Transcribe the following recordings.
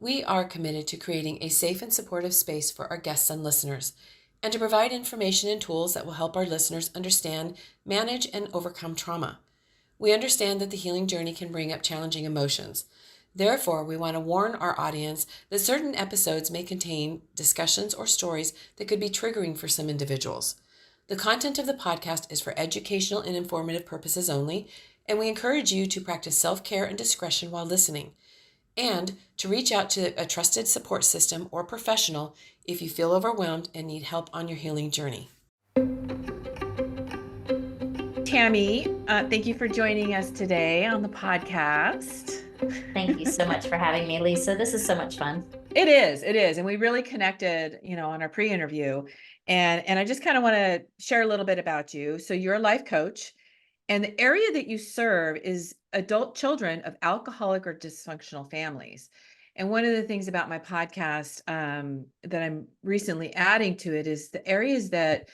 We are committed to creating a safe and supportive space for our guests and listeners, and to provide information and tools that will help our listeners understand, manage, and overcome trauma. We understand that the healing journey can bring up challenging emotions. Therefore, we want to warn our audience that certain episodes may contain discussions or stories that could be triggering for some individuals. The content of the podcast is for educational and informative purposes only, and we encourage you to practice self-care and discretion while listening, and to reach out to a trusted support system or professional if you feel overwhelmed and need help on your healing journey. Tammy, thank you for joining us today on the podcast. Thank you so much for having me, Lisa. This is so much fun. It is. And we really connected, on our pre-interview. And I just kind of want to share a little bit about you. So you're a life coach, and the area that you serve is adult children of alcoholic or dysfunctional families. And one of the things about my podcast that I'm recently adding to it is the areas that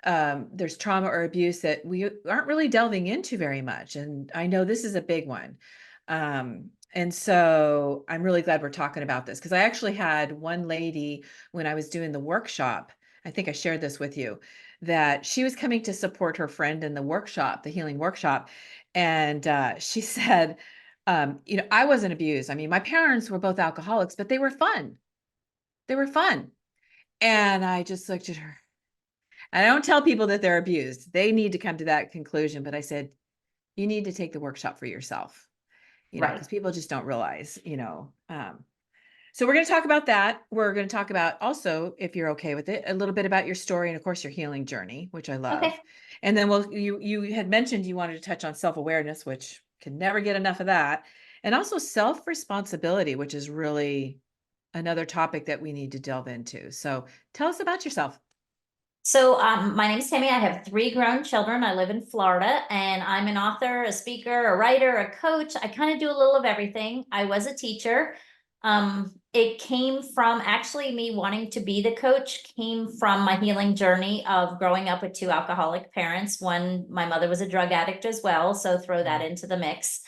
there's trauma or abuse that we aren't really delving into very much. And I know this is a big one. And so I'm really glad we're talking about this, because I actually had one lady when I was doing the workshop, I think I shared this with you, that she was coming to support her friend in the workshop, the healing workshop. And she said, I wasn't abused. I mean, my parents were both alcoholics, but they were fun. They were fun. And I just looked at her. I don't tell people that they're abused. They need to come to that conclusion. But I said, you need to take the workshop for yourself, Right. because people just don't realize, so we're going to talk about that. We're going to talk about also, if you're okay with it, a little bit about your story and of course your healing journey, which I love. Okay. And then you had mentioned you wanted to touch on self-awareness, which can never get enough of that. And also self-responsibility, which is really another topic that we need to delve into. So tell us about yourself. So my name is Tammy. I have 3 grown children. I live in Florida, and I'm an author, a speaker, a writer, a coach. I kind of do a little of everything. I was a teacher. It came from actually me wanting to be the coach, came from my healing journey of growing up with 2 alcoholic parents. One, my mother was a drug addict as well, so throw that into the mix.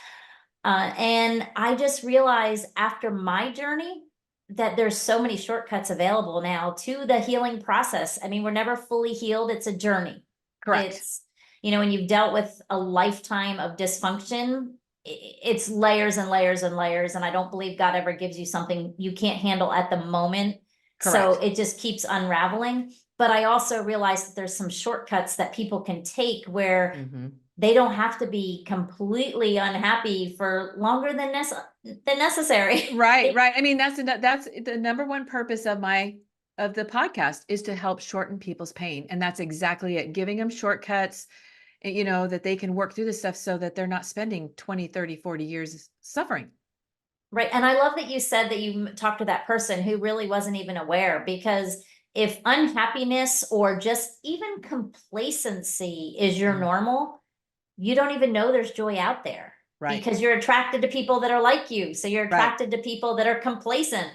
And I just realized after my journey that there's so many shortcuts available now to the healing process. I mean, we're never fully healed. It's a journey. Correct. It's, when you've dealt with a lifetime of dysfunction, it's layers and layers and layers. And I don't believe God ever gives you something you can't handle at the moment. So Correct. it just keeps unraveling. But I also realized that there's some shortcuts that people can take where they don't have to be completely unhappy for longer than necessary. Right. I mean, that's the number one purpose of the podcast, is to help shorten people's pain. And that's exactly it. Giving them shortcuts, that they can work through this stuff so that they're not spending 20, 30, 40 years suffering. Right. And I love that you said that you talked to that person who really wasn't even aware, because if unhappiness or just even complacency is your normal, you don't even know there's joy out there. Right. Because you're attracted to people that are like you. So you're attracted to people that are complacent,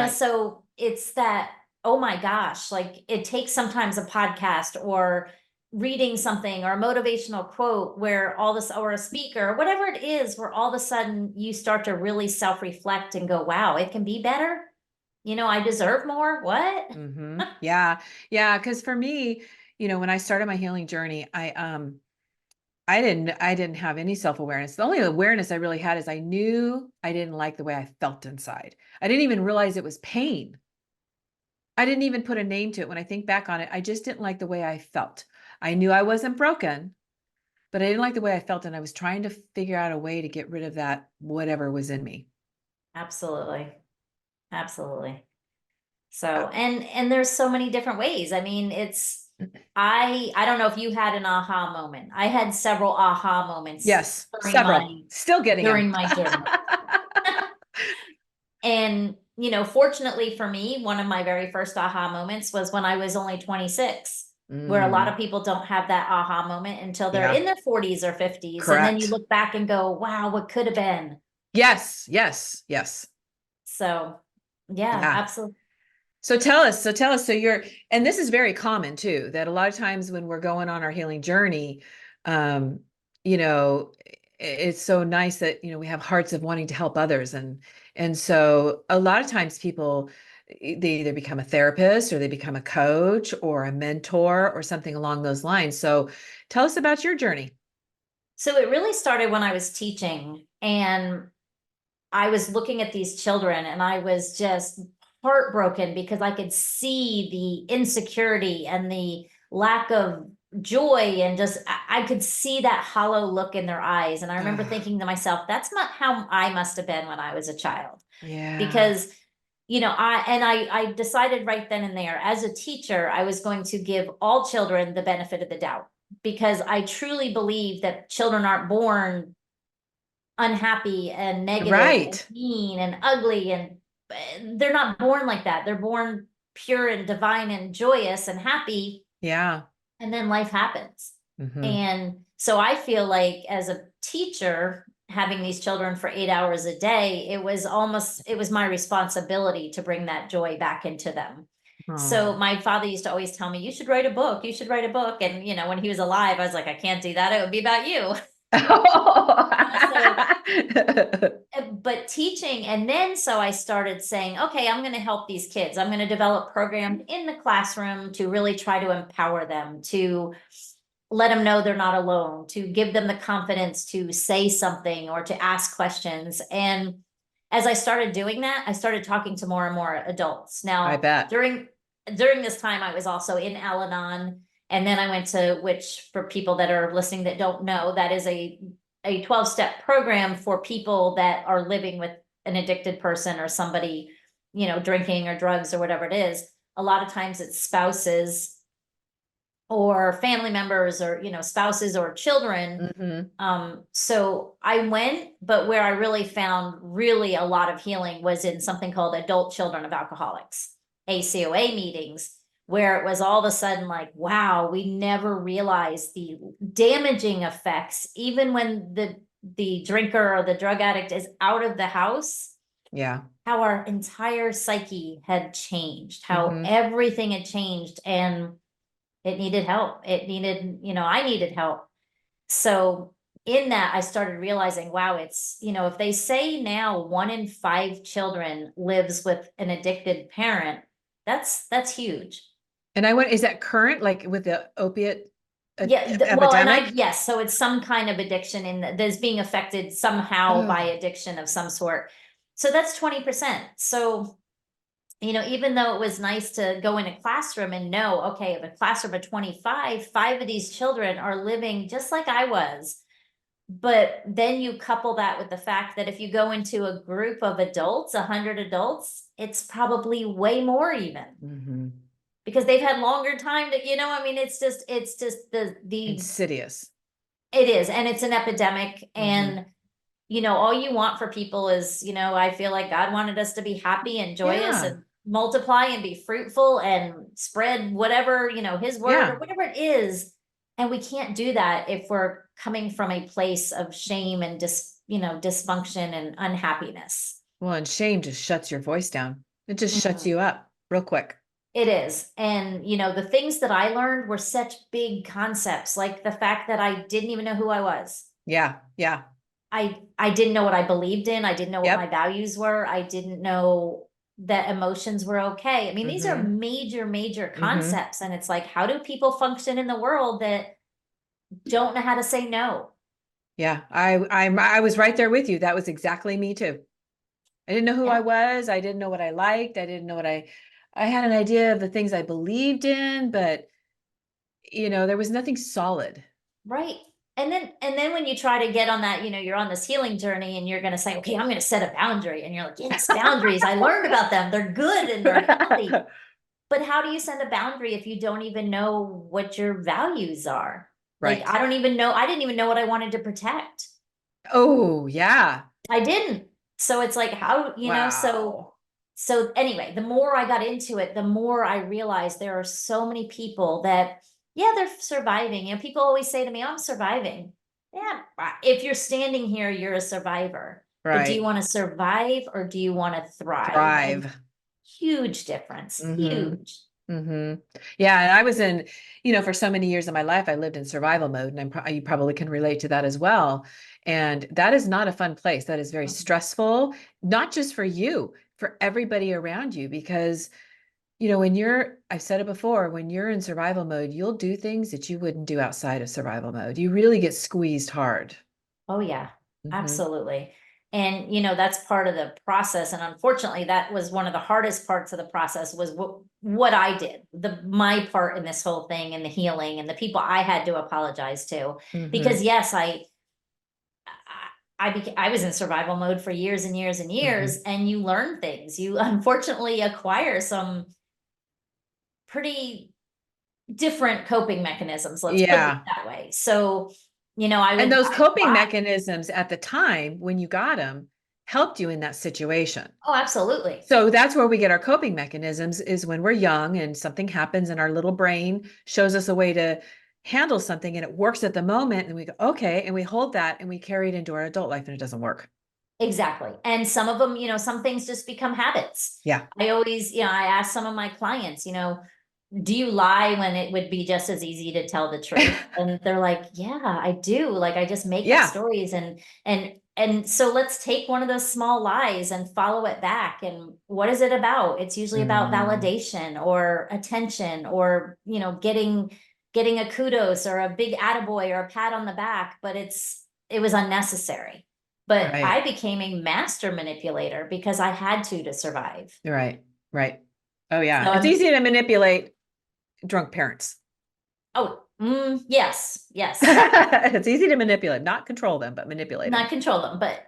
so it's that, oh my gosh, like it takes sometimes a podcast or reading something or a motivational quote where all this, or a speaker or whatever it is, where all of a sudden you start to really self-reflect and go, wow, it can be better. I deserve more. What? Yeah. Because for me, when I started my healing journey, I didn't have any self-awareness. The only awareness I really had is I knew I didn't like the way I felt inside. I didn't even realize it was pain. I didn't even put a name to it. When I think back on it, I just didn't like the way I felt. I knew I wasn't broken, but I didn't like the way I felt. And I was trying to figure out a way to get rid of that, whatever was in me. Absolutely. Absolutely. So, and there's so many different ways. I mean, I don't know if you had an aha moment. I had several aha moments. Yes, several. Still getting during my journey. And, fortunately for me, one of my very first aha moments was when I was only 26, where a lot of people don't have that aha moment until they're in their 40s or 50s. Correct. And then you look back and go, wow, what could have been? Yes. So, yeah. Absolutely. So tell us, so and this is very common too, that a lot of times when we're going on our healing journey, it's so nice that, we have hearts of wanting to help others. And And so a lot of times people, they either become a therapist or they become a coach or a mentor or something along those lines. So tell us about your journey. So it really started when I was teaching, and I was looking at these children and I was just heartbroken because I could see the insecurity and the lack of joy, and just I could see that hollow look in their eyes. And I remember Ah, thinking to myself, that's not how I must have been when I was a child. yeah. Because I decided right then and there, as a teacher, I was going to give all children the benefit of the doubt, because I truly believe that children aren't born unhappy and negative and Right. mean and ugly, and they're not born like that. They're born pure and divine and joyous and happy, Yeah. and then life happens. Hmm. And so I feel like, as a teacher, having these children for 8 hours a day, it was my responsibility to bring that joy back into them. So Oh. my father used to always tell me, you should write a book, you should write a book. And when he was alive, I was like, I can't do that, it would be about you. So but teaching, and then so I started saying, okay, I'm going to help these kids. I'm going to develop programs in the classroom to really try to empower them, to let them know they're not alone, to give them the confidence to say something or to ask questions. And as I started doing that, I started talking to more and more adults. I Now, bet. during this time, I was also in Al-Anon, and then I went to, which, for people that are listening that don't know, that is a 12-step program for people that are living with an addicted person, or somebody, drinking or drugs or whatever it is. A lot of times it's spouses or family members, or spouses or children. Hmm. So I went, but where I really found really a lot of healing was in something called Adult Children of Alcoholics, ACOA meetings, where it was all of a sudden like, wow, we never realized the damaging effects, even when the drinker or the drug addict is out of the house, Yeah. how our entire psyche had changed, how Hmm. everything had changed. And it needed help. I needed help. So in that, I started realizing, wow, if they say now 1 in 5 children lives with an addicted parent, that's huge. And I went, is that current, like with the opiate Yeah, well, epidemic? yes, so it's some kind of addiction that's being affected somehow by Oh, addiction of some sort. So that's 20%. So even though it was nice to go in a classroom and know, okay, of a classroom of 25, 5 of these children are living just like I was. But then you couple that with the fact that if you go into a group of adults, 100 adults, it's probably way more, even hmm. because they've had longer time to, I mean, it's just Insidious. it is, and it's an epidemic. Hmm. And all you want for people is, I feel like God wanted us to be happy and joyous Yeah. and multiply and be fruitful and spread whatever, his word or Yeah. whatever it is. And we can't do that if we're coming from a place of shame and dysfunction and unhappiness. Well, and shame just shuts your voice down. It just shuts Mhm. you up real quick. It is. And, the things that I learned were such big concepts, like the fact that I didn't even know who I was. Yeah. Yeah. I didn't know what I believed in. I didn't know what my Yep. values were. I didn't know that emotions were okay. I mean, these are Hmm. major, major Hmm. concepts. And it's like, how do people function in the world that don't know how to say no? Yeah. I was right there with you. That was exactly me too. I didn't know who I Yeah, was. I didn't know what I liked. I didn't know I had an idea of the things I believed in, but there was nothing solid. right. And then when you try to get on that, you're on this healing journey and you're going to say, okay, I'm going to set a boundary. And you're like, yes, boundaries. I learned about them. They're good and they're healthy. But how do you set a boundary if you don't even know what your values are? Like, Right. I don't even know. I didn't even know what I wanted to protect. Oh, yeah. I didn't. So it's like, how, Wow. so anyway, the more I got into it, the more I realized there are so many people that, yeah, they're surviving. People always say to me, I'm surviving. Yeah, if you're standing here, you're a survivor. But do you Right. want to survive or do you want to thrive? And Thrive. huge difference, Hmm. huge. Yeah, and I was in, for so many years of my life, I lived in survival mode, and you probably can relate to that as well. And that is not a fun place. That is very Mhm. stressful, not just for you, for everybody around you, because I've said it before, when you're in survival mode, you'll do things that you wouldn't do outside of survival mode. You really get squeezed hard. Oh yeah, Hmm. absolutely. And that's part of the process. And unfortunately, that was one of the hardest parts of the process was what I did, my part in this whole thing and the healing and the people I had to apologize to. Because Hmm. yes, I was in survival mode for years and years and Hmm. years, and you learn things. You unfortunately acquire some pretty different coping mechanisms, let's put it Yeah. that way. So, I And would those coping cry. mechanisms at the time when you got them helped you in that situation. Oh, absolutely. So that's where we get our coping mechanisms is when we're young and something happens and our little brain shows us a way to handle something and it works at the moment and we go, okay, and we hold that and we carry it into our adult life and it doesn't work. Exactly. And some of them, some things just become habits. Yeah. I always, I ask some of my clients, do you lie when it would be just as easy to tell the truth? And they're like, yeah, I do. Like I just make up Yeah. stories and so let's take one of those small lies and follow it back. And what is it about? It's usually about Mm, validation or attention or, getting a kudos or a big attaboy or a pat on the back, but it was unnecessary. But right. I became a master manipulator because I had to survive. Right. Right. Oh So yeah. It's I'm easy to manipulate drunk parents. yes, yes. It's easy to manipulate, not control them, but manipulate Not them. control them, but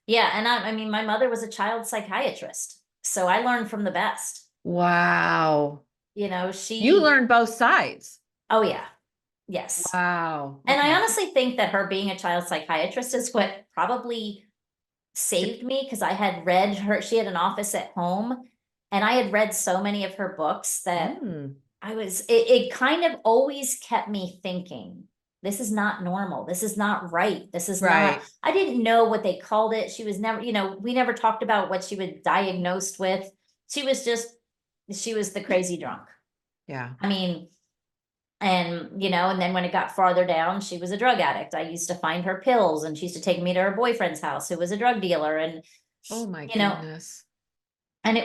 yeah, and I mean my mother was a child psychiatrist, so I learned from the best. Wow. You She learned both sides. oh yeah, yes. Wow. And I Okay. honestly think that her being a child psychiatrist is what probably saved me because I had read she had an office at home and I had read so many of her books that Mm, it kind of always kept me thinking, this is not normal. This is not right. This is not, right. I didn't know what they called it. She was never, we never talked about what she was diagnosed with. She was just, she was the crazy drunk. Yeah. I mean, and then when it got farther down, she was a drug addict. I used to find her pills and she used to take me to her boyfriend's house who was a drug dealer. And, Oh my you know, goodness. and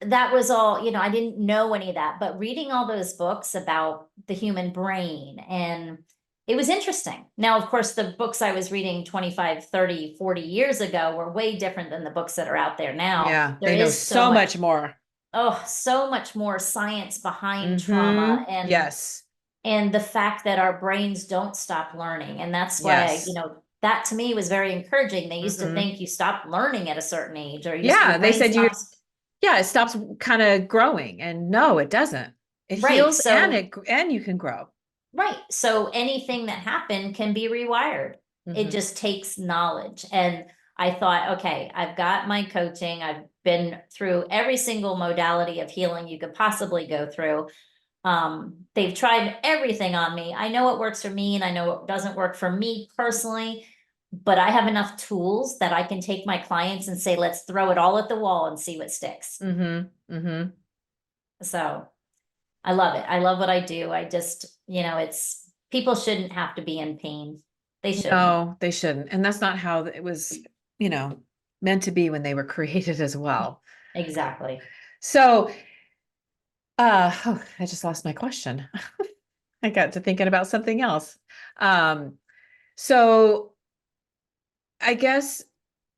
that was all, I didn't know any of that, but reading all those books about the human brain and it was interesting. Now, of course, the books I was reading 25, 30, 40 years ago were way different than the books that are out there now. Yeah. There They know is so so much, much more. oh, so much more science behind trauma Yes. and the fact that our brains don't stop learning. And that's why, Yes. that to me was very encouraging. They used to Hmm. think you stop learning at a certain age or your Yeah. They brain said stops. yeah, it stops kind of growing. And no, it doesn't. It Right. heals and So and you can grow. right. So anything that happened can be rewired. It Hmm. just takes knowledge. And I thought, okay, I've got my coaching. I've been through every single modality of healing you could possibly go through. They've tried everything on me. I know what works for me and I know what doesn't work for me personally, but I have enough tools that I can take my clients and say, let's throw it all at the wall and see what sticks. Hmm. Hmm. So I love it. I love what I do. I just, it's people shouldn't have to be in pain. They shouldn't. No, they shouldn't. And that's not how it was, you know, meant to be when they were created as well. Exactly. So, oh, I just lost my question. I got to thinking about something else. Um, so I guess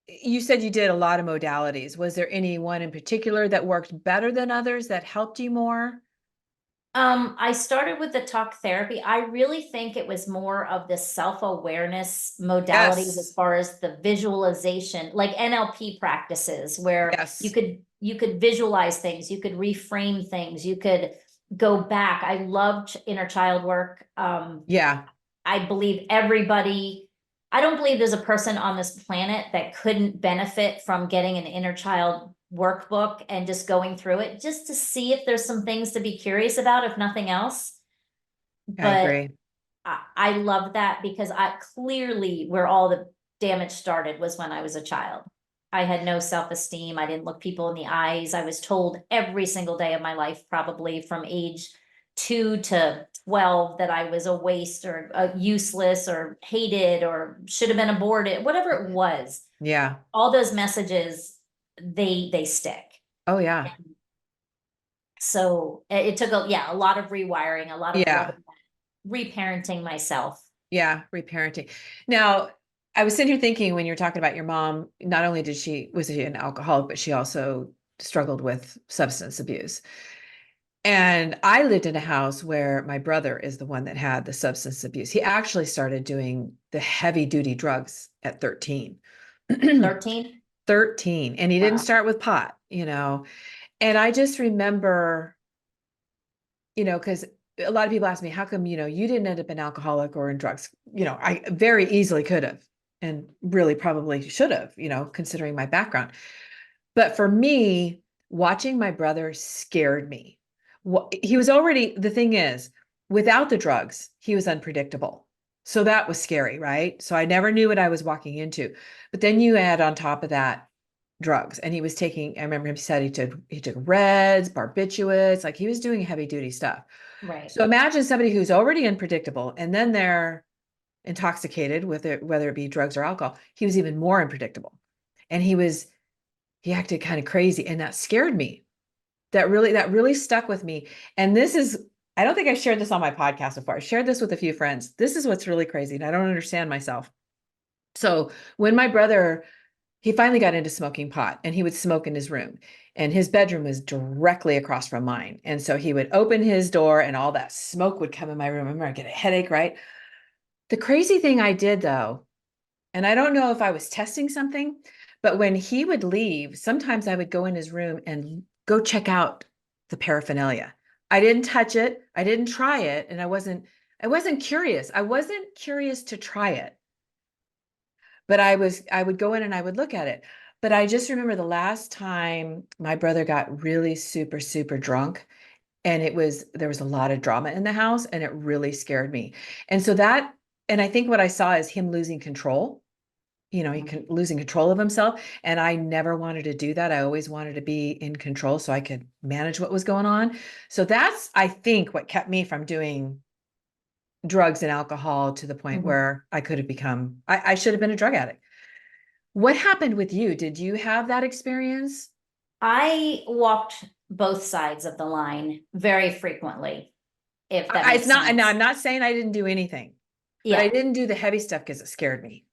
you said you did a lot of modalities. Was there any one in particular that worked better than others that helped you more? I started with the talk therapy. I really think it was more of the self-awareness modalities as Yes. far as the visualization, like NLP practices where Yes. you could visualize things, you could reframe things, you could go back. I loved inner child work. Yeah. I believe I don't believe there's a person on this planet that couldn't benefit from getting an inner child workbook and just going through it just to see if there's some things to be curious about, if nothing else. I But agree. I love that because I clearly where all the damage started was when I was a child. I had no self-esteem. I didn't look people in the eyes. I was told every single day of my life, probably from age 2 to 12, that I was a waste or useless or hated or should have been aborted, whatever it was. Yeah. All those messages, they stick. Oh yeah. So it took a lot of rewiring, a lot of Yeah. loving, reparenting myself. Yeah. Reparenting. Now, I was sitting here thinking when you were talking about your mom, not only was she an alcoholic, but she also struggled with substance abuse. And I lived in a house where my brother is the one that had the substance abuse. He actually started doing the heavy duty drugs at 13. 13. 13. And he didn't Wow. start with pot, you know. And I just remember, because a lot of people ask me, how come, you didn't end up an alcoholic or in drugs? I very easily could have and really probably should have, considering my background. But for me, watching my brother scared me. He was already, the thing is, without the drugs, he was unpredictable. So that was scary, right? So I never knew what I was walking into. But then you add on top of that drugs, and he was taking, I remember him said he took reds, barbiturates, like he was doing heavy duty stuff. Right. So imagine somebody who's already unpredictable and then they're intoxicated with it, whether it be drugs or alcohol. He was even more unpredictable. And he acted kind of crazy, and that scared me. That really stuck with me. And I don't think I've shared this on my podcast before. I shared this with a few friends. This is what's really crazy, and I don't understand myself. So when my brother, he finally got into smoking pot, and he would smoke in his room, and his bedroom was directly across from mine. And so he would open his door and all that smoke would come in my room. I remember I'd get a headache, right? The crazy thing I did though, and I don't know if I was testing something, but when he would leave, sometimes I would go in his room and go check out the paraphernalia. I didn't touch it, I didn't try it, and I wasn't curious. I wasn't curious to try it. But I would go in and I would look at it. But I just remember the last time my brother got really super, super drunk, and there was a lot of drama in the house, and it really scared me. And I think what I saw is him losing control. Losing control of himself. And I never wanted to do that. I always wanted to be in control so I could manage what was going on. So that's, I think, what kept me from doing drugs and alcohol to the point Mhm. where I should have been a drug addict. What happened with you? Did you have that experience? I walked both sides of the line very frequently, if that It's makes not, no, sense. I'm not saying I didn't do anything, but I Yeah. didn't do the heavy stuff because it scared me.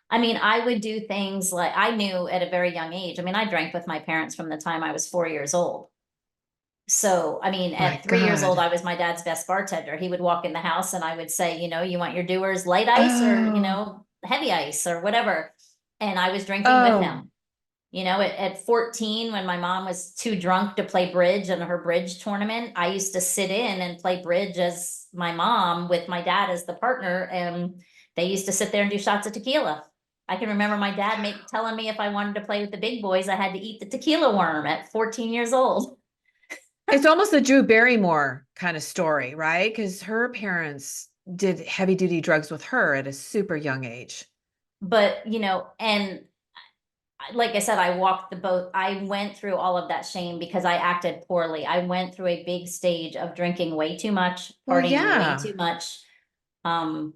I mean, I would do things like I knew at a very young age. I mean, I drank with my parents from the time I was 4 years old. So, I mean, My at 3 years old, God. I was my dad's best bartender. He would walk in the house and I would say, you want your doers light ice or, Oh, heavy ice or whatever. And I was drinking with oh, him. At 14, when my mom was too drunk to play bridge in her bridge tournament, I used to sit in and play bridge as my mom with my dad as the partner. And they used to sit there and do shots of tequila. I can remember my dad telling me if I wanted to play with the big boys, I had to eat the tequila worm at 14 years old. it's almost the Drew Barrymore kind of story, right? Because her parents did heavy duty drugs with her at a super young age. But, and like I said, I walked the boat. I went through all of that shame because I acted poorly. I went through a big stage of drinking way too much, Well, partying way yeah. too much. Um,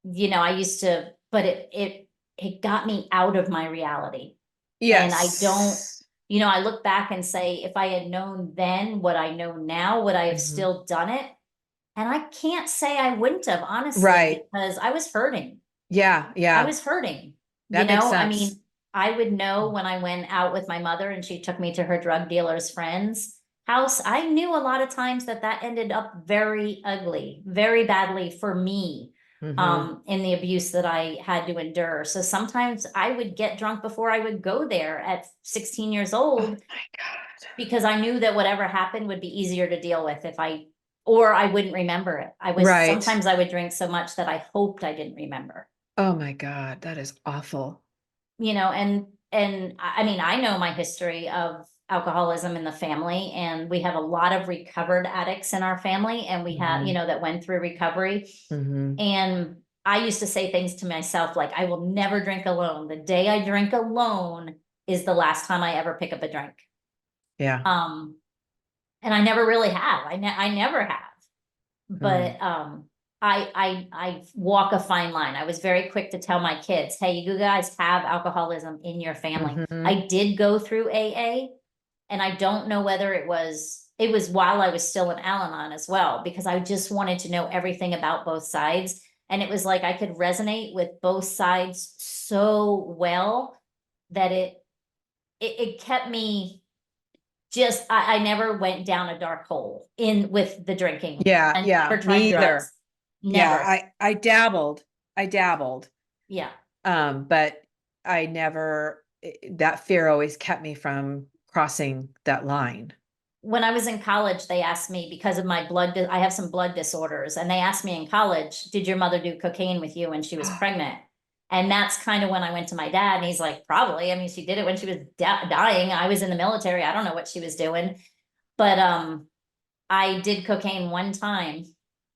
I used to, but it got me out of my reality. And I don't, Yes. I look back and say, if I had known then what I know now, would I have Mhm. still done it? And I can't say I wouldn't have, honestly, Right. because I was hurting. Yeah. I Yeah. was hurting, That makes I sense. mean, I would know when I went out with my mother and she took me to her drug dealer's friend's house. I knew a lot of times that ended up very ugly, very badly for me, Hmm. in the abuse that I had to endure. So sometimes I would get drunk before I would go there at 16 years Oh old my God. because I knew that whatever happened would be easier to deal with or I wouldn't remember it. Right. Sometimes I would drink so much that I hoped I didn't remember. Oh my God. That is awful. And I mean, I know my history of alcoholism in the family, and we have a lot of recovered addicts in our family, and we have, Hmm. that went through recovery. Hmm. And I used to say things to myself like, I will never drink alone. The day I drink alone is the last time I ever pick up a drink. Yeah. And I never really have. I never have. Mm. But I walk a fine line. I was very quick to tell my kids, hey, you guys have alcoholism in your family. Mhm. I did go through AA, and I don't know whether it was while I was still in Al-Anon as well, because I just wanted to know everything about both sides. And it was like I could resonate with both sides so well that it kept me just, I never went down a dark hole with the drinking, Yeah, and yeah, never tried me drugs. either. Yeah, Never. I dabbled. I dabbled. Yeah. But I never, that fear always kept me from crossing that line. When I was in college, they asked me, because of my I have some blood disorders, and they asked me in college, did your mother do cocaine with you when she was pregnant? And that's kind of when I went to my dad, and he's like, probably. I mean, she did it when she was dying. I was in the military. I don't know what she was doing. But I did cocaine one time,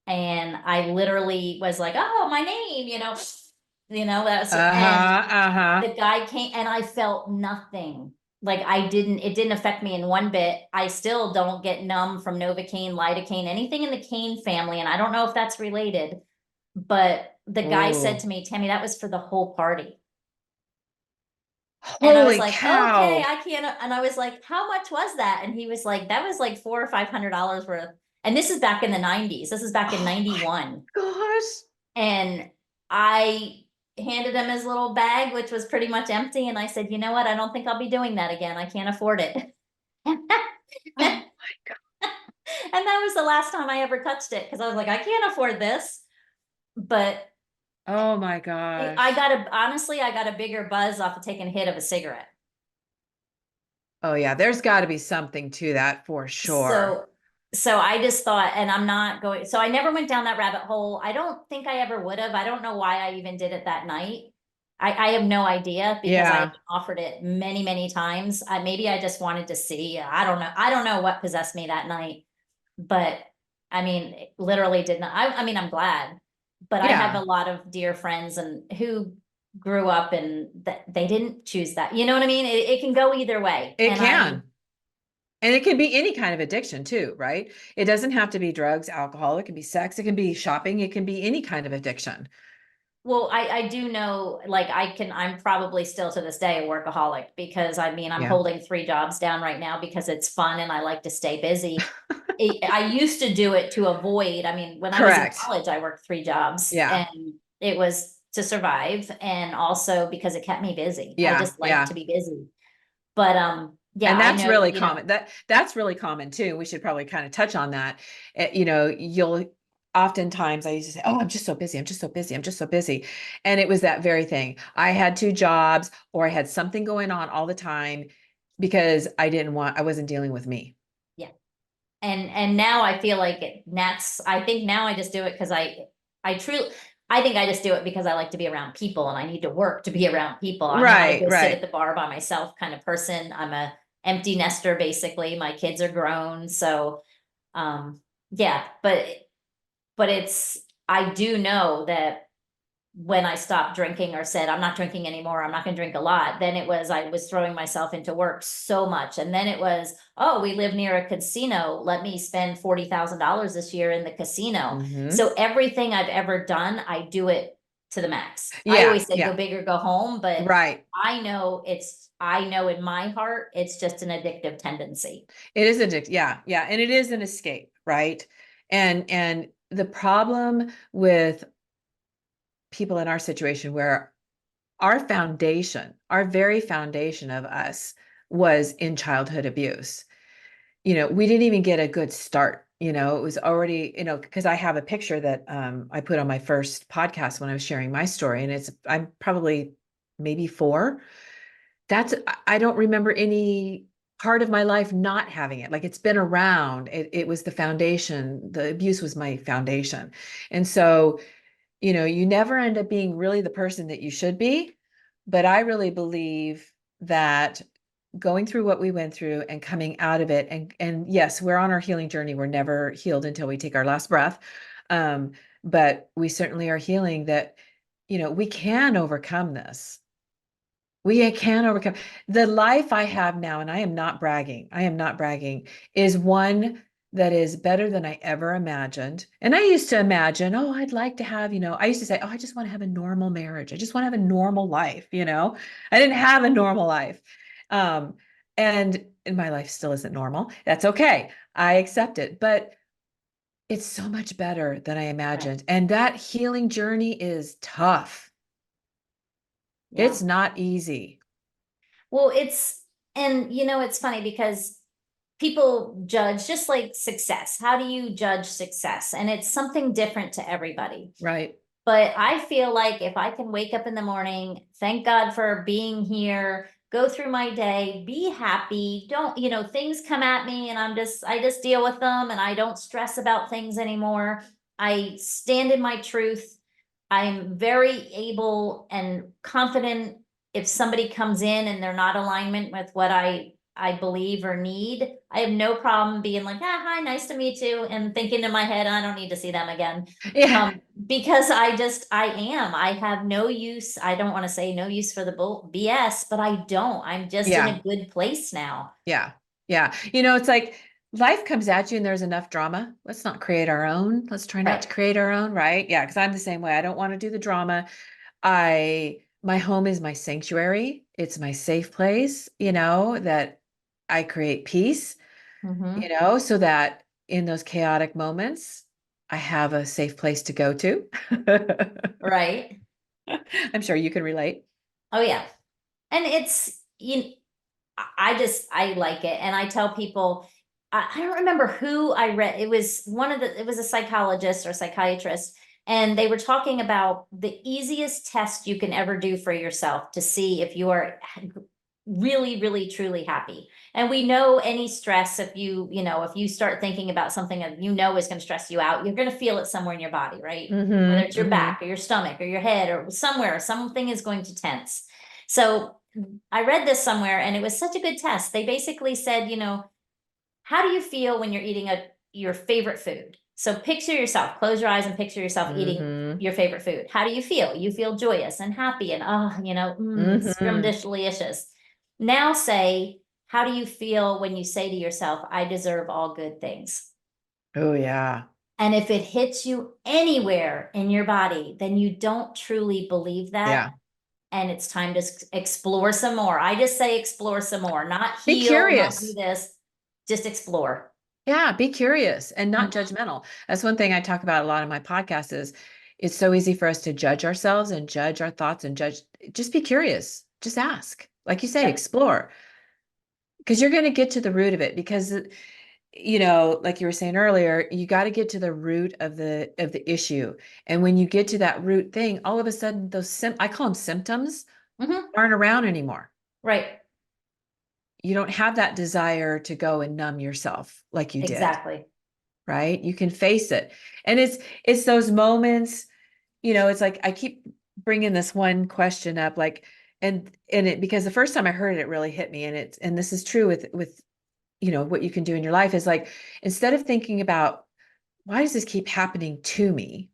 and I literally was like, oh, my name, that's, and Uh-huh, uh-huh. the guy came, and I felt nothing. Like it didn't affect me in one bit. I still don't get numb from Novocaine, lidocaine, anything in the cane family. And I don't know if that's related, but the guy said Oh, to me, Tammy, that was for the whole party. And I was holy like, okay, cow. I can't. And I was like, how much was that? And he was like, that was like $400 or $500 worth. And this is back in the 90s. This is back in Oh my 91. gosh. And I handed him his little bag, which was pretty much empty. And I said, you know what? I don't think I'll be doing that again. I can't afford it. Oh And my God. that was the last time I ever touched it, because I was like, I can't afford this. But Oh my I gosh. got honestly, I got a bigger buzz off of taking a hit of a cigarette. Oh yeah, there's got to be something to that for sure. So, so I just thought, and I'm not going, so I never went down that rabbit hole. I don't think I ever would have. I don't know why I even did it that night. I have no idea, because I Yeah. offered it many, many times. Maybe I just wanted to see. I don't know. I don't know what possessed me that night, but I mean, it literally did not. I mean, I'm glad, but I have a Yeah. lot of dear friends and who grew up and that they didn't choose that. You know what I mean? It can go either way. It And I, can. And it can be any kind of addiction too, right? It doesn't have to be drugs, alcohol. It can be sex. It can be shopping. It can be any kind of addiction. well, I do know, like, I'm probably still to this day a workaholic, because I mean, I'm Yeah. holding 3 jobs down right now because it's fun and I like to stay busy. I used to do it to avoid, I mean, when I was in Correct. college, I worked 3 jobs, Yeah. and it was to survive, and also because it kept me busy. I Yeah. just like to Yeah. be busy. But yeah, And I that's know, really common. That's really common too. We should probably kind of touch on that. You'll oftentimes I used to say, "Oh, I'm just so busy. I'm just so busy. I'm just so busy." And it was that very thing. I had 2 jobs or I had something going on all the time because I wasn't dealing with me. yeah. And now I feel like I think now I just do it because I truly, I think I just do it because I like to be around people, and I need to work to be around people. I'm not a Right, go sit at right. the bar by myself kind of person. I'm a empty nester, basically. My kids are grown. So yeah, but I do know that when I stopped drinking or said, I'm not drinking anymore, I'm not going to drink a lot, then I was throwing myself into work so much. And then it was, oh, we live near a casino. Let me spend $40,000 this year in the casino. Hmm. So everything I've ever done, I do it to the max. I Yeah, always say go yeah. big or go home, but Right. I know in my heart, it's just an addictive tendency. It is addictive. Yeah, yeah. And it is an escape, right? And the problem with people in our situation where our foundation, our very foundation of us was in childhood abuse. We didn't even get a good start. It was already, because I have a picture that I put on my first podcast when I was sharing my story, and I'm probably maybe 4. I don't remember any part of my life not having it. Like it's been around. It was the foundation. The abuse was my foundation. And so, you never end up being really the person that you should be. But I really believe that going through what we went through and coming out of it, and yes, we're on our healing journey. We're never healed until we take our last breath. But we certainly are healing that, we can overcome this. We can overcome. The life I have now, and I am not bragging, I am not bragging, is one that is better than I ever imagined. And I used to imagine, oh, I'd like to have, I used to say, oh, I just want to have a normal marriage. I just want to have a normal life. I didn't have a normal life. Um, and my life still isn't normal. That's okay. I accept it. But it's so much better than I Right. imagined. And that healing journey is tough. Yeah. It's not easy. Well, it's funny because people judge just like success. How do you judge success? And it's something different to everybody. Right. But I feel like if I can wake up in the morning, thank God for being here, go through my day, be happy, don't, things come at me and I just deal with them and I don't stress about things anymore. I stand in my truth. I'm very able and confident if somebody comes in and they're not alignment with what I believe or need. I have no problem being like, hi, nice to meet you, and thinking in my head, I don't need to see them again. Yeah. Because I have no use. I don't want to say no use for the BS, but I don't. I'm just in Yeah. a good place now. Yeah. Yeah. It's like life comes at you and there's enough drama. Let's not create our own. Let's try not to Right. create our own, right? Yeah, because I'm the same way. I don't want to do the drama. My home is my sanctuary. It's my safe place, that I create peace, Hmm. so that in those chaotic moments, I have a safe place to go to. Right. I'm sure you can relate. Oh yeah. And I like it. And I tell people, I don't remember who I read. It was a psychologist or psychiatrist. And they were talking about the easiest test you can ever do for yourself to see if you are really, really, truly happy. And we know any stress, if you start thinking about something that is going to stress you out, you're going to feel it somewhere in your body, right? Whether it's your Hmm. back or your stomach or your head or somewhere, something is going to tense. So I read this somewhere and it was such a good test. They basically said, how do you feel when you're eating your favorite food? So picture yourself, close your eyes and picture yourself eating Hmm. your favorite food. How do you feel? You feel joyous and happy and Hmm. scrumdiddlyicious. Now say, how do you feel when you say to yourself, I deserve all good things? Oh, yeah. And if it hits you anywhere in your body, then you don't truly believe that. Yeah. And it's time to explore some more. I just say explore some more, not Be heal, not do curious. this, just explore. Yeah, be curious and not Mhm. judgmental. That's one thing I talk about a lot in my podcast is it's so easy for us to judge ourselves and judge our thoughts and just be curious. Just ask. Like you say, Yep. explore. Because you're going to get to the root of it because like you were saying earlier, you got to get to the root of the issue. And when you get to that root thing, all of a sudden I call them symptoms Hmm. aren't around anymore. Right. You don't have that desire to go and numb yourself like you did. Exactly. Right? You can face it. And it's those moments, it's like I keep bringing this one question up like and it because the first time I heard it, it really hit me and this is true with what you can do in your life is like instead of thinking about why does this keep happening to me?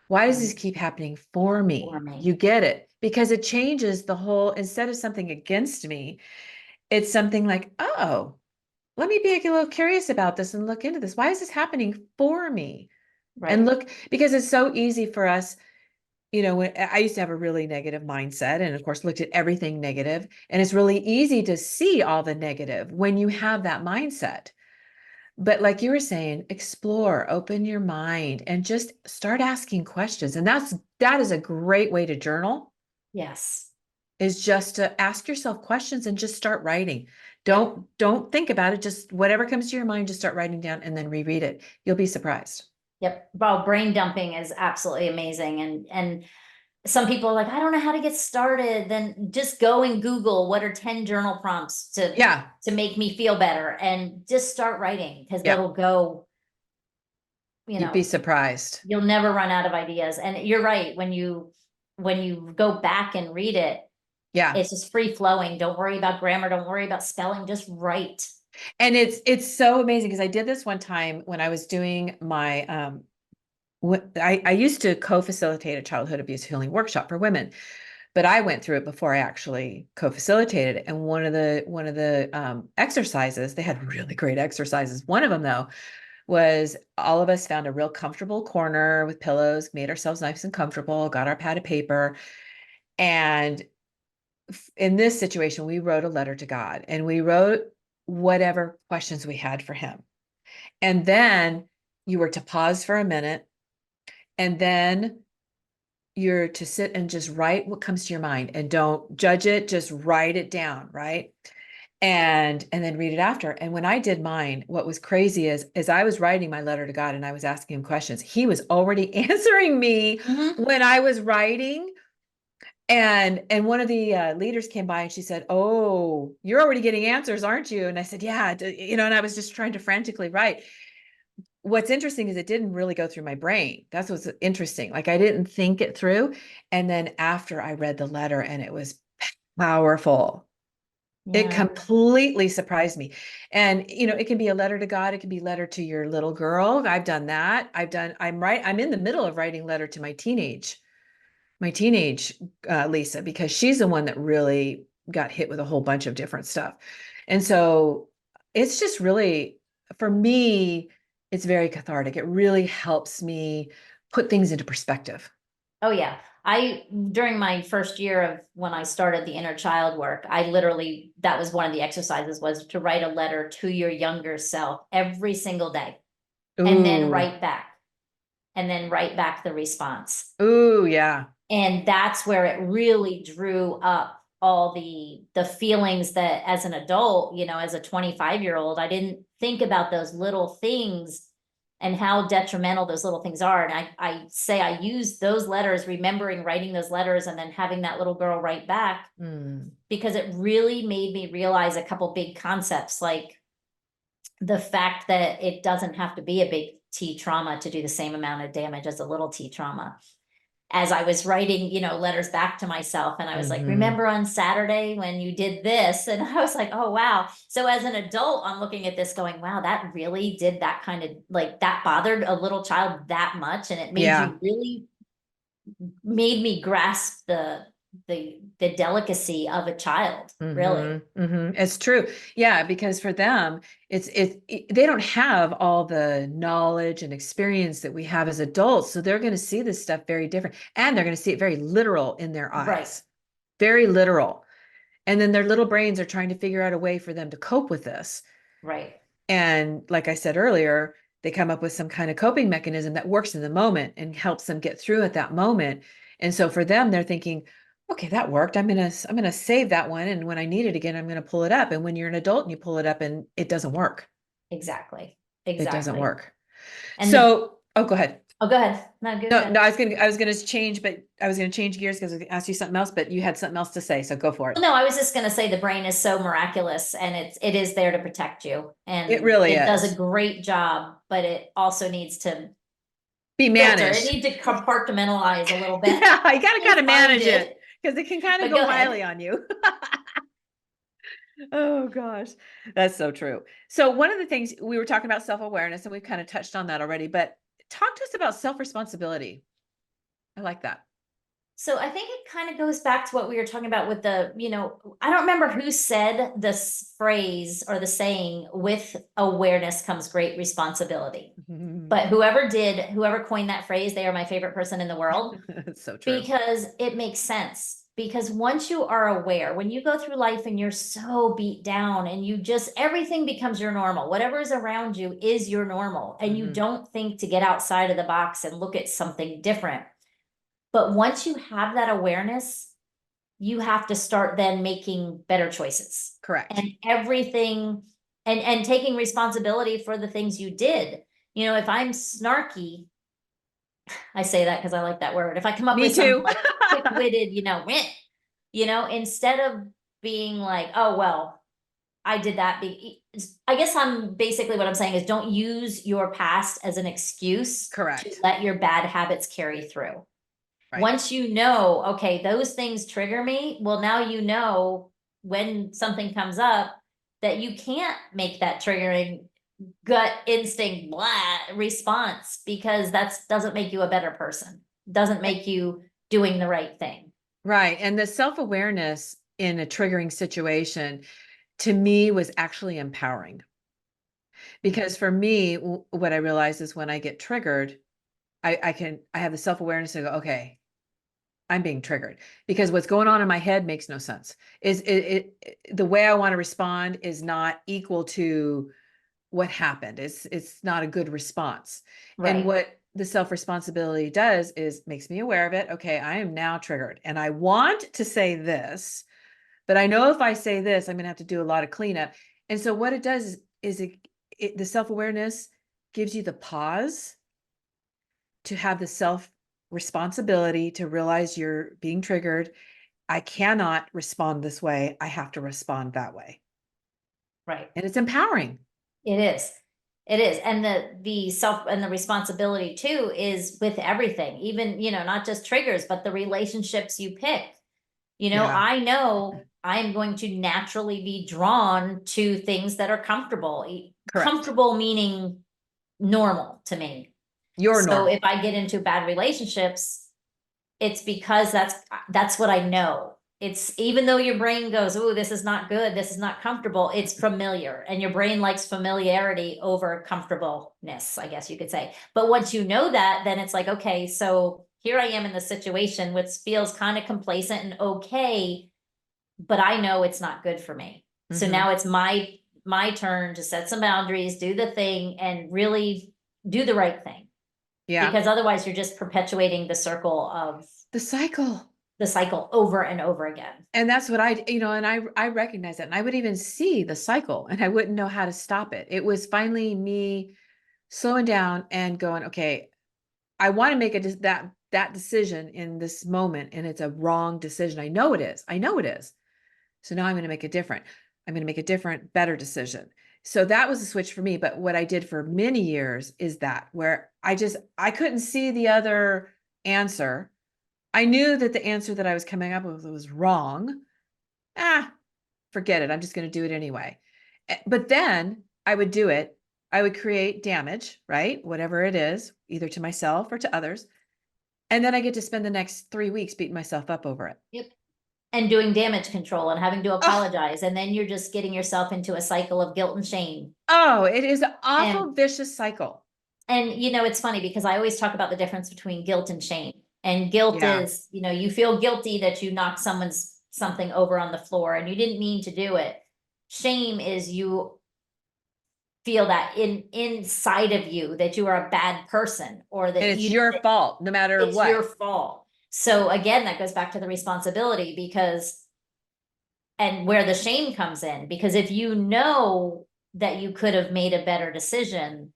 Why does Right. this keep happening for For me? me. You get it because it changes the whole instead of something against me, it's something like, oh, let me be a little curious about this and look into this. Why is this happening for me? And Right. look, because it's so easy for us, when I used to have a really negative mindset and of course looked at everything negative, and it's really easy to see all the negative when you have that mindset. But like you were saying, explore, open your mind and just start asking questions. And that is a great way to journal Yes. is just to ask yourself questions and just start writing. Yep. Don't think about it, just whatever comes to your mind, just start writing down and then reread it. You'll be surprised. Yep. Well, brain dumping is absolutely amazing. And some people are like, I don't know how to get started. Then just go and Google what are 10 journal prompts Yeah. to make me feel better and just start writing because Yeah. it'll go, you You'd be know, surprised. you'll never run out of ideas. And you're right, when you go back and read it, Yeah. it's just free flowing. Don't worry about grammar, don't worry about spelling, just write. And it's so amazing because I did this one time when I was doing my I used to co-facilitate a childhood abuse healing workshop for women. but I went through it before I actually co-facilitated it. And one of the exercises, they had really great exercises. One of them though was all of us found a real comfortable corner with pillows, made ourselves nice and comfortable, got our pad of paper. And in this situation, we wrote a letter to God, and we wrote whatever questions we had for him. And then you were to pause for a minute, and then you're to sit and just write what comes to your mind, and don't judge it, just write it down, right? And then read it after. And when I did mine, what was crazy is as I was writing my letter to God and I was asking him questions, he was already answering me when I was writing. And one of the leaders came by and she said, "Oh, you're already getting answers, aren't you?" And I said, "Yeah, and I was just trying to frantically write." What's interesting is it didn't really go through my brain. That's what's interesting. Like I didn't think it through. And then after I read the letter, and it was powerful. It Yeah. completely surprised me. And it can be a letter to God, it can be a letter to your little girl. I've done that. I'm in the middle of writing letter to my teenage Lisa, because she's the one that really got hit with a whole bunch of different stuff. And so it's just really, for me, it's very cathartic. It really helps me put things into perspective. Oh yeah. During my first year of when I started the inner child work, I literally, that was one of the exercises, was to write a letter to your younger self every single day, and then Ooh, write back, and then write back the response. ooh, yeah. And that's where it really drew up all the feelings that as an adult, as a 25-year-old, I didn't think about those little things and how detrimental those little things are. And I say I use those letters, remembering writing those letters and then having that little girl write back, Mm. because it really made me realize a couple big concepts, like the fact that it doesn't have to be a big T trauma to do the same amount of damage as a little T trauma. As I was writing, letters back to myself, and I was like, Hmm. remember on Saturday when you did this? And I was like, oh, wow. So as an adult, I'm looking at this going, wow, that really did that kind of, like, that bothered a little child that much. And it Yeah. made me grasp the delicacy of a child, really. It's true. Yeah, because for them, they don't have all the knowledge and experience that we have as adults. So they're going to see this stuff very different, and they're going to see it very literal in their Right, eyes. Very literal. And then their little brains are trying to figure out a way for them to cope with this. right. And like I said earlier, they come up with some kind of coping mechanism that works in the moment and helps them get through at that moment. And so for them, they're thinking, okay, that worked. I'm gonna save that one. And when I need it again, I'm gonna pull it up. And when you're an adult and you pull it up and it doesn't work. Exactly. It doesn't Exactly. work. And So, oh, go ahead. oh, go ahead. No, go No, no, ahead. I was gonna change, but I was gonna change gears because I asked you something else, but you had something else to say. So go for it. No, I was just gonna say the brain is so miraculous, and it is there to protect you, It and really it does a is. great job, but it also needs to Be filter. It managed. needs to compartmentalize a little bit. Yeah, you gotta kind I of find manage it it, because it can kind of but go go wily ahead. on you. Oh gosh, that's so true. So one of the things we were talking about self-awareness, and we've kind of touched on that already, but talk to us about self-responsibility. I like that. So I think it kind of goes back to what we were talking about with I don't remember who said this phrase or the saying, with awareness comes great responsibility. But whoever coined that phrase, they are my favorite person in the world. It's so true. Because it makes sense. Because once you are aware, when you go through life and you're so beat down and everything becomes your normal, whatever is around you is your normal, and you Mhm. don't think to get outside of the box and look at something different. But once you have that awareness, you have to start then making better choices, Correct. and everything, and taking responsibility for the things you did. If I'm snarky, I say that because I like that word. If I come up Me with some too. like quick-witted, instead of being like, oh, well, I did that. I guess I'm basically, what I'm saying is, don't use your past as an excuse to Correct. let your bad habits carry through. Right. Once you know, okay, those things trigger me, well, now you know when something comes up that you can't make that triggering gut instinct blah response, because that doesn't make you a better person, doesn't A- make you doing the right thing. Right. And the self-awareness in a triggering situation to me was actually empowering. Because for me, what I realize is when I get triggered, I have the self-awareness to go, okay, I'm being triggered because what's going on in my head makes no sense. Is the way I want to respond is not equal to what happened. It's not a good response. And Right. what the self-responsibility does is makes me aware of it. Okay, I am now triggered and I want to say this, but I know if I say this, I'm going to have to do a lot of cleanup. And so what it does is the self-awareness gives you the pause to have the self responsibility to realize you're being triggered. I cannot respond this way. I have to respond that way. Right. And it's empowering. It is. It is. And the self and the responsibility too is with everything, even, not just triggers, but the relationships you pick. Yeah, I know I'm going to naturally be drawn to things that are comfortable. correct. Comfortable meaning normal to me. You're So if normal. I get into bad relationships, it's because that's what I know. It's even though your brain goes, oh, this is not good, this is not comfortable, it's familiar. And your brain likes familiarity over comfortableness, I guess you could say. But once you know that, then it's like, okay, so here I am in the situation, which feels kind of complacent and okay, but I know it's not good for me. So Hmm. now it's my turn to set some boundaries, do the thing, and really do the right thing. Yeah. Because otherwise you're just perpetuating the circle of The cycle. the cycle over and over again. And that's what and I recognize that. And I would even see the cycle and I wouldn't know how to stop it. It was finally me slowing down and going, okay, I want to make that decision in this moment. And it's a wrong decision. I know it is. I know it is. So now I'm going to make a different, better decision. So that was a switch for me. But what I did for many years is that where I couldn't see the other answer. I knew that the answer that I was coming up with was wrong. Ah, forget it. I'm just going to do it anyway. But then I would do it. I would create damage, right? Whatever it is, either to myself or to others. And then I get to spend the next 3 weeks beating myself up over it. Yep. And doing damage control and having to Oh, apologize. And then you're just getting yourself into a cycle of guilt and shame. oh, it is an And awful vicious cycle. it's funny because I always talk about the difference between guilt and shame. And guilt Yeah. is, you feel guilty that you knocked someone's something over on the floor and you didn't mean to do it. Shame is you feel that inside of you that you are a bad person or And that it's your fault no matter it's what. your fault. So again, that goes back to the responsibility because and where the shame comes in, because if you know that you could have made a better decision,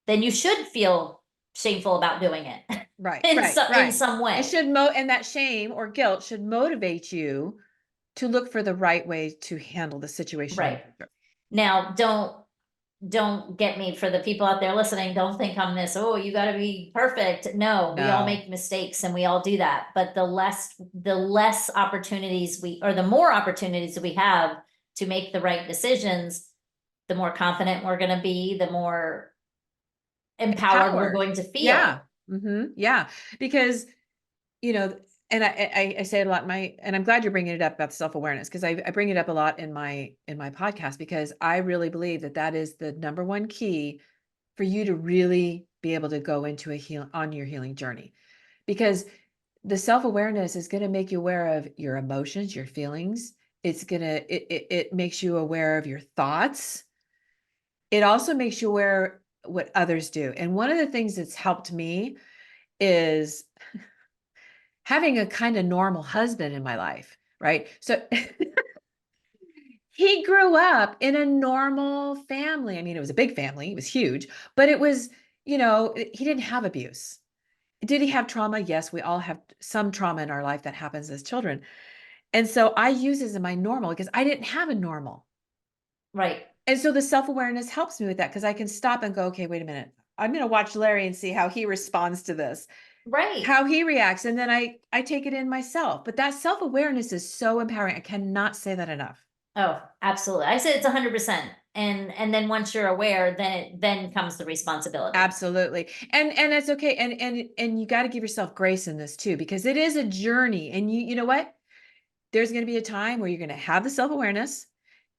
then you should feel shameful about doing it Right, in right, in right. some It way. should and that shame or guilt should motivate you to look for the right way to handle the situation in the Right. future. Now, don't get me, for the people out there listening, don't think I'm this, oh, you got to be perfect. No, we all No. make mistakes and we all do that. But the less opportunities or the more opportunities we have to make the right decisions, the more confident we're going to be, the more empowered we're Empowered. going to Yeah. feel. Yeah. Because, you know, and I say it a lot in and I'm glad you're bringing it up about self-awareness because I bring it up a lot in my podcast because I really believe that that is the number one key for you to really be able to go into on your healing journey. Because the self-awareness is going to make you aware of your emotions, your feelings. It makes you aware of your thoughts. It also makes you aware what others do. And one of the things that's helped me is having a kind of normal husband in my life, right? So he grew up in a normal family. I mean, it was a big family, it was huge, but it was, he didn't have abuse. Did he have trauma? Yes, we all have some trauma in our life that happens as children. And so I use this in my normal because I didn't have a normal. Right. And so the self-awareness helps me with that because I can stop and go, okay, wait a minute. I'm going to watch Larry and see how he responds to this, Right. how he reacts. And then I take it in myself. But that self-awareness is so empowering. I cannot say that enough. Oh, absolutely. I say it's 100%. And then once you're aware, then comes the responsibility. Absolutely. And that's okay. And you got to give yourself grace in this too, because it is a journey. And you know what? There's going to be a time where you're going to have the self-awareness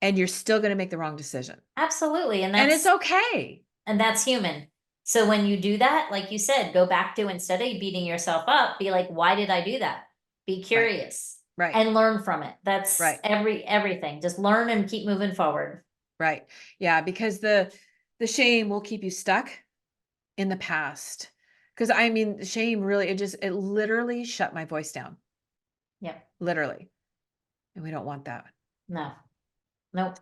and you're still going to make the wrong decision. Absolutely. And it's okay. And that's human. So when you do that, like you said, go back to, instead of beating yourself up, be like, why did I do that? Be curious. Right. And learn from it. That's right. everything. Just learn and keep moving forward. Right. Yeah, because the shame will keep you stuck in the past. Because I mean, the shame really, it literally shut my voice down. Yep. Literally. And we don't want that. No. Nope.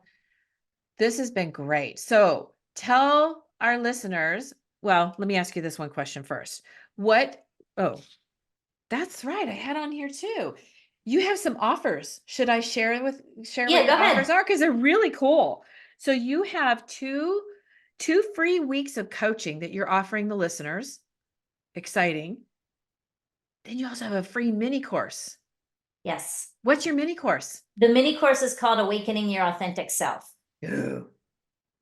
This has been great. So tell our listeners, well, let me ask you this one question first. Oh, that's right. I had on here too. You have some offers. Should I share what Yeah, your go ahead. offers are? Because they're really cool. So you have two free weeks of coaching that you're offering the listeners. Exciting. Then you also have a free mini course. Yes. What's your mini course? The mini course is called Awakening Your Authentic Self. Ooh.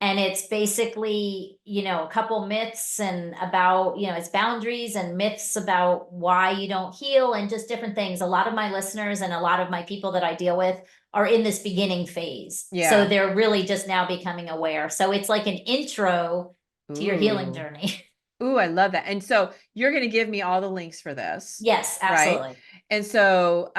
And it's basically, a couple myths and about, it's boundaries and myths about why you don't heal and just different things. A lot of my listeners and a lot of my people that I deal with are in this beginning phase. Yeah. So they're really just now becoming aware. So it's like an intro to your healing journey. Ooh, I love that. And so you're going to give me all the links for this. Yes, absolutely. Right? And so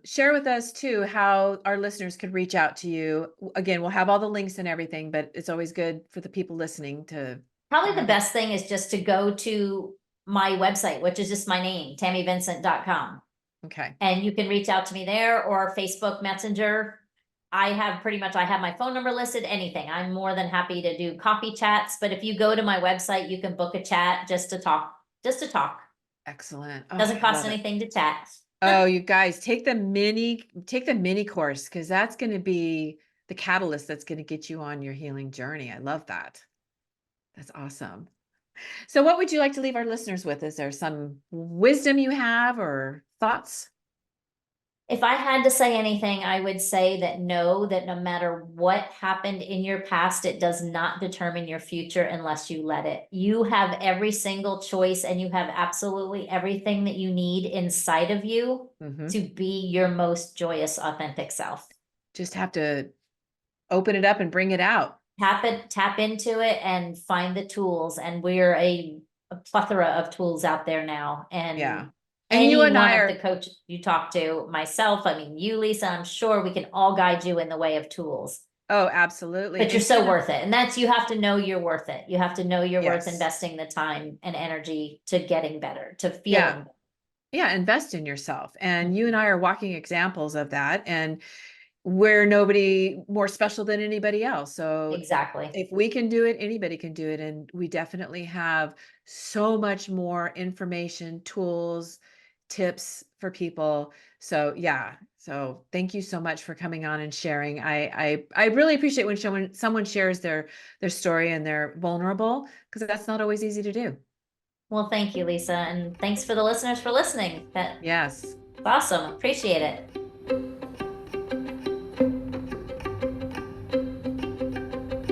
share with us too how our listeners could reach out to you. Again, we'll have all the links and everything, but it's always good for the people listening to. Probably the best thing is just to go to my website, which is just my name, tammyvincent.com. Okay. And you can reach out to me there or Facebook Messenger. I have my phone number listed, anything. I'm more than happy to do coffee chats, but if you go to my website, you can book a chat just to talk. Excellent. Doesn't cost anything to chat. Oh, you guys take the mini course, because that's going to be the catalyst that's going to get you on your healing journey. I love that. That's awesome. So what would you like to leave our listeners with? Is there some wisdom you have or thoughts? If I had to say anything, I would say that no matter what happened in your past, it does not determine your future unless you let it. You have every single choice and you have absolutely everything that you need inside of you to be your most joyous, authentic self. Just have to open it up and bring it out. Tap into it and find the tools. And we're a plethora of tools out there now. And yeah. And you and I are the coach you talk to, myself, you, Lisa, I'm sure we can all guide you in the way of tools. Oh, absolutely. But you're so worth it. And you have to know you're worth it. You have to know you're worth investing the time and energy to getting better, to feeling better. Yeah, invest in yourself. And you and I are walking examples of that. And we're nobody more special than anybody else. So exactly, if we can do it, anybody can do it. And we definitely have so much more information, tools, tips for people. So yeah. So thank you so much for coming on and sharing. I really appreciate when someone shares their story and they're vulnerable, because that's not always easy to do. Well, thank you, Lisa. And thanks for the listeners for listening. Yes. Awesome. Appreciate it.